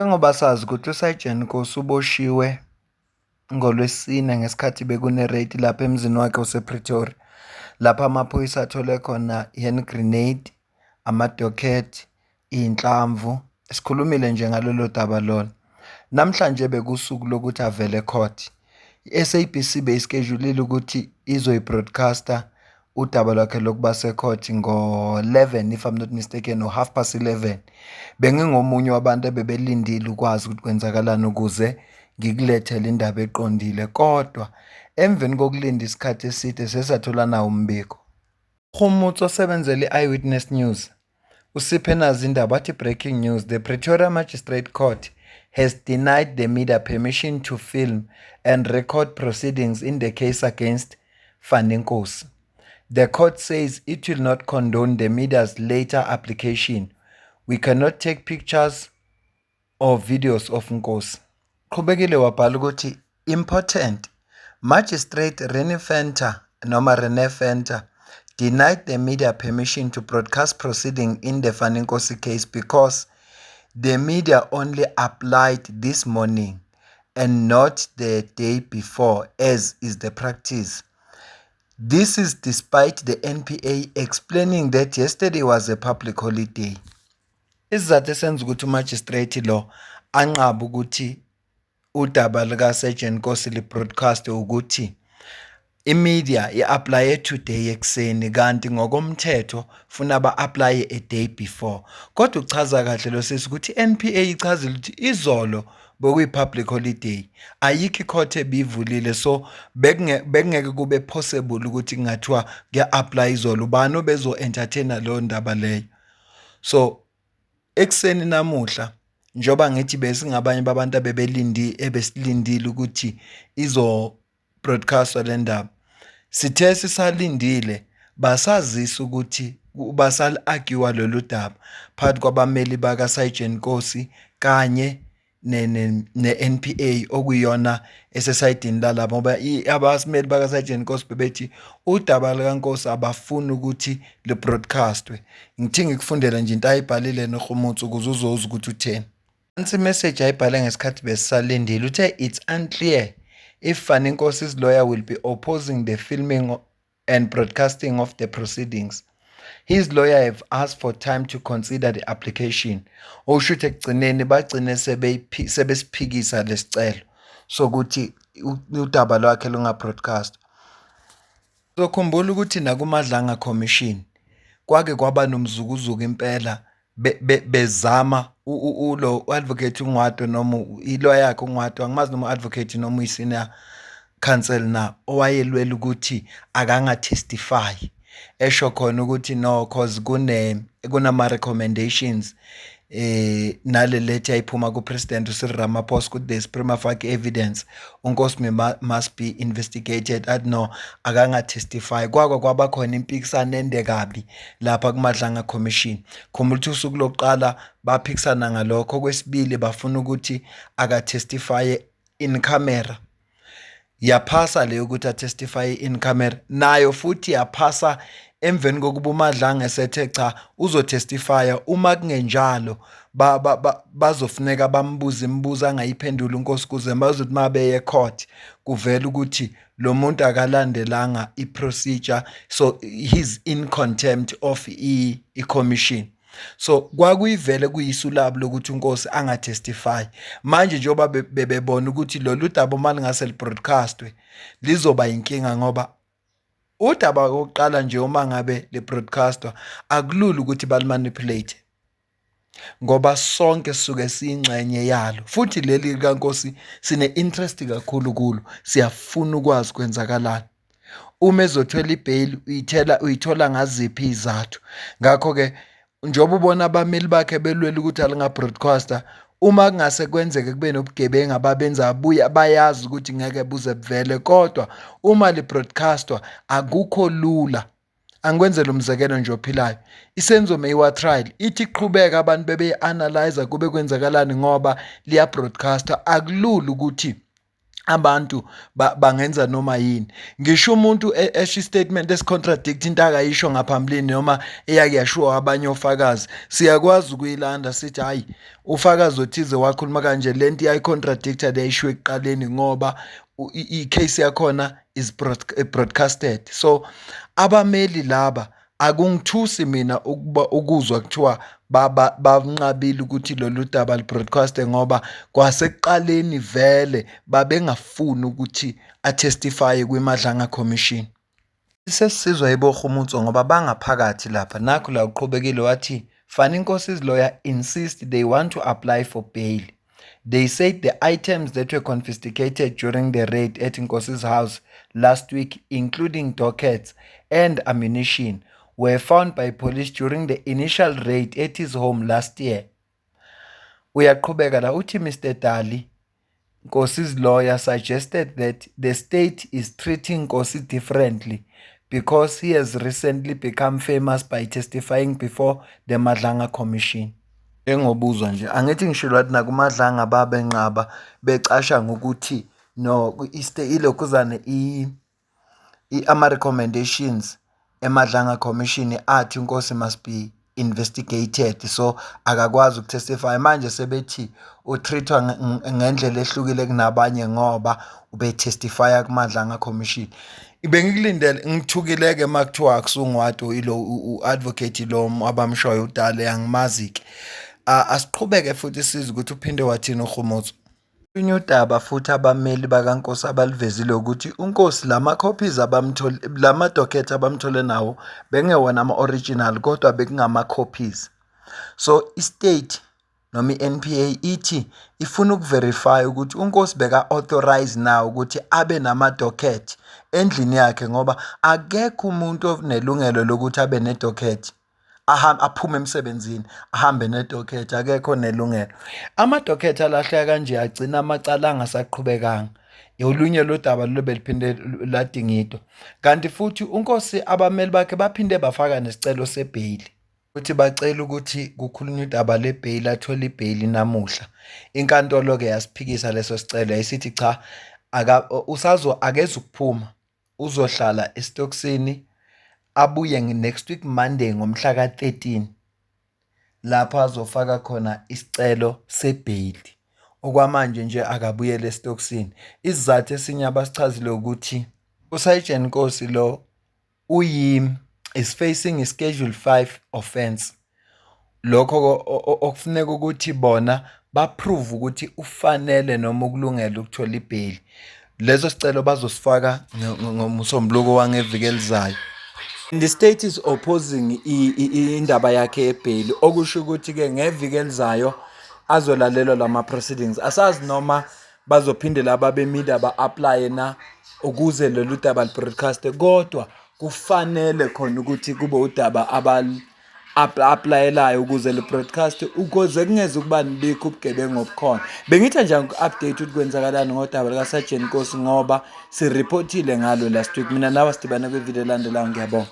Njengoba sazi ukuthi uSajen Nkosi uboshiwe ngoLwesine ngesikhathi bekune-raid lapha emzini wakhe osePretoria, lapho amaphoyisa athole khona i-hand grenade, amadokethi, iy'nhlamvu. Sikhulumile nje ngalolo daba lolo. Namhlanje bekuwusuku lokuthi avele ecourt. I-SABC beyiskejulile ukuthi izoyi-broadcasta udaba lwakhe lokuba secourt ngo-11 if I'm not mistaken, or 11:30. Bengingomunye wabantu ebebelindile ukwazi ukuthi kwenzakalani ukuze ngikulethele indaba eqondile, kodwa emveni kokulinda isikhathi eside sesathola nawo umbiko. Khumutso osebenzele i-Eyewitness News usiphe nazi indaba wathi, breaking news, the Pretoria Magistrate Court has denied the media permission to film and record proceedings in the case against Fanny Nkosi. The court says it will not condone the media's later application. We cannot take pictures or videos of Nkosi. Qhubekile wabhala ukuthi, important, Magistrate Rene Venter denied the media permission to broadcast proceedings in the Fanny Nkosi case because the media only applied this morning and not the day before, as is the practice. This is despite the NPA explaining that yesterday was a public holiday. Isizathu esenza ukuthi umagistrate lo anqabe ukuthi udaba likaSajen Nkosi li-broadcast ukuthi imedia i-aplaye today ekuseni, kanti ngokomthetho funa ba-aplaye a day before. Kodwa ukuchaza kahle lo sisi ukuthi i-NPA ichazile ukuthi izolo bekuyi-public holiday, ayikho icourt ebivulile, so bekungeke kube possible ukuthi kungathiwa kuya-apply izolo, ubani obezo-entertaina leyo ndaba leyo. So ekuseni namuhla njoba ngithi besingabanye babantu ebesilindile ukuthi izo-broadcastwa le ndaba, sithe sisalindile basazisa ukuthi basali-argue lolu daba phakathi kwabameli bakaSajen Nkosi kanye ne-NPA okuyiyona esesayidini lalabo, ngoba abasimeli bakaSajen Nkosi bebethi udaba likaNkosi abafuni ukuthi li-broadcastwe. Ngithi ngikufundela nje into ayibhalile noKhumutso ukuze uzozwa ukuthi utheni. Nansi imessage ayibhale ngesikhathi besisalindile, uthe, it's unclear if Fanny Nkosi's lawyer will be opposing the filming and broadcasting of the proceedings. His lawyer have asked for time to consider the application. Okusho ukuthi ekugcineni bagcine sebesiphikisa lesicelo sokuthi udaba lwakhe lunga-broadcast. Sokhumbula ukuthi nakuMadlanga Commission kwake kwaba nomzukuzuku impela bezama u-advocate uNgwado noma ilawyer yakhe uNgwado, angimazi noma u-advocate noma uyi-senior counsel na, owayelwela ukuthi akangatestify, esho khona ukuthi no, cause kunama-recommendations nale letter yayiphuma kuPresident uCyril Ramaphosa ukuthi there's prima facie evidence uNkosi must be investigated. Athi no, akangatestify. Kwaba khona impikisano ende kabi lapha kuMadlanga Commission. Khumbula ukuthi usuku lokuqala baphikisana ngalokho, okwesibili bafuna ukuthi akatestify in camera. Yaphasa leyo ukuthi atestify in camera, nayo futhi yaphasa emveni kokuba uMadlanga esethe cha uzotestifya. Uma kungenjalo bazofuneka bambuze imibuzo angayiphendula uNkosi kuze bazothi mabeye ecourt kuvela ukuthi lo muntu akalandelanga i-procedure, so he's in contempt of i-commission. So kwakuyivele kuyisu labo lokuthi uNkosi angatestify. Manje njengoba bebona ukuthi lolu daba uma lingase li-broadcastwe lizoba inkinga, ngoba udaba kokuqala nje uma ngabe li-broadcastwa akulula ukuthi balimanipulate, ngoba sonke sisuke siyingxenye yalo, futhi leli likaNkosi sine-interest kakhulu kulo, siyafuna ukwazi kwenzakalani. Uma ezothola i-bail uyithola ngaziphi izathu. Ngakho-ke njengoba ubona abameli bakhe belwela ukuthi alinga-broadcaster, uma kungase kwenzeke kube nobugebengu ababenza abuye bayazi ukuthi ngeke buze buvele, kodwa uma li-broadcastwa akukho lula. Angikwenzela umzekelo nje ophilayo, iSenzo Meyiwa trial ithi iqhubeka abantu bebe-analyzer kube kwenzakalani ngoba liya-broadcasta. Akulula ukuthi abantu bangenza noma yini. Ngisho umuntu esho istatement esicontradicts into akayisho ngaphambilini noma eyake yashiwo abanye ofakazi, siyakwazi ukuyilanda sithi hayi ufakazi othize wakhuluma kanje, lento iyayicontradicta leyishiwo ekuqaleni ngoba i-case yakhona is broadcasted. So abameli laba akungithusi mina ukuzwa kuthiwa banqabile ukuthi lolu daba li-broadcast-e ngoba kwasekuqaleni vele babengafuni ukuthi atestifye kwiMadlanga Commission. Sesisizwa yiborhumutso ngoba bangaphakathi lapha. Nakhu la uqhubekile wathi Fanny Nkosi's lawyer insists they want to apply for bail. They said the items that were confiscated during the raid at Nkosi's house last week, including dockets and ammunition, were found by police during the initial raid at his home last year. Uyaqhubeka la uthi Mr. Dali, Nkosi's lawyer, suggested that the state is treating Nkosi differently because he has recently become famous by testifying before the Madlanga Commission. Engobuzwa nje angithi ngishilo wathi nakuMadlanga babenqaba becasha ngokuthi no ilokhuzane ama recommendations eMadlanga Commission athi Nkosi must be investigated, so akakwazi ukutestify. Manje sebethi utreatwa ngendlela ehlukile kunabanye ngoba ubetestifya kuMadlanga Commission. Bengikulindele ngithukileke makuthiwa akusungwato ilo uadvocate lo abamshoyo uDale angimazi-ke. Asiqhubeke futhi sizwe ukuthi uphinde wathini uRhumutso. Unye udaba futhi abameli bakaNkosi abalivezile ukuthi uNkosi lama docket abamthole nawo bengewona ama-original kodwa bekungama-copies. So i-state noma i-NPA ithi ifuna ukuverify ukuthi uNkosi beka-authorize na ukuthi abe nama-docket endlini yakhe ngoba akekho umuntu onelungelo lokuthi abe ne-docket aphume emsebenzini ahambe ne-docket, akekho nelungelo. Ama-docket alahleka kanje agcina amacala angasaqhubekanga. Olunye lodaba lube liphinde ladingidwa. Kanti futhi uNkosi abameli bakhe baphinde bafaka nesicelo sebheyili ukuthi bacela ukuthi kukhulunywe udaba lebheyili, athole ibheyili namuhla. Inkantolo-ke yasiphikisa leso sicelo yayisithi cha, akeze ukuphuma, uzohlala esitokisini abuye next week Monday ngomhla ka-13 lapho azofaka khona isicelo sebheyili. Okwamanje nje akabuyele esitokisini. Isizathu esinye abasichazile ukuthi uSergeant Nkosi lo is facing a Schedule 5 offense. Lokho okufuneka ukuthi bona baprove ukuthi ufanele noma ukulungela ukuthola ibheyili. Lezo sicelo bazosifaka ngoMsombuluko wangeviki elizayo. The state is opposing indaba yakhe ebheyili, okusho ukuthi-ke ngeviki elizayo azolalelwa lama proceedings. Asazi noma bazophinde laba bemida ba-apply na ukuze lolu daba li-broadcast, kodwa kufanele khona ukuthi kube udaba applyelayo ukuze li-broadcast ukuze kungeze ukuba nibikho ubugebengu obukhona. Bengithi nje ngiku-update ukuthi kwenzakalani ngodaba likaSergeant Nkosi ngoba siripothile ngalo last week. Mina nawe sidibane kwivideo elandelayo. Ngiyabonga.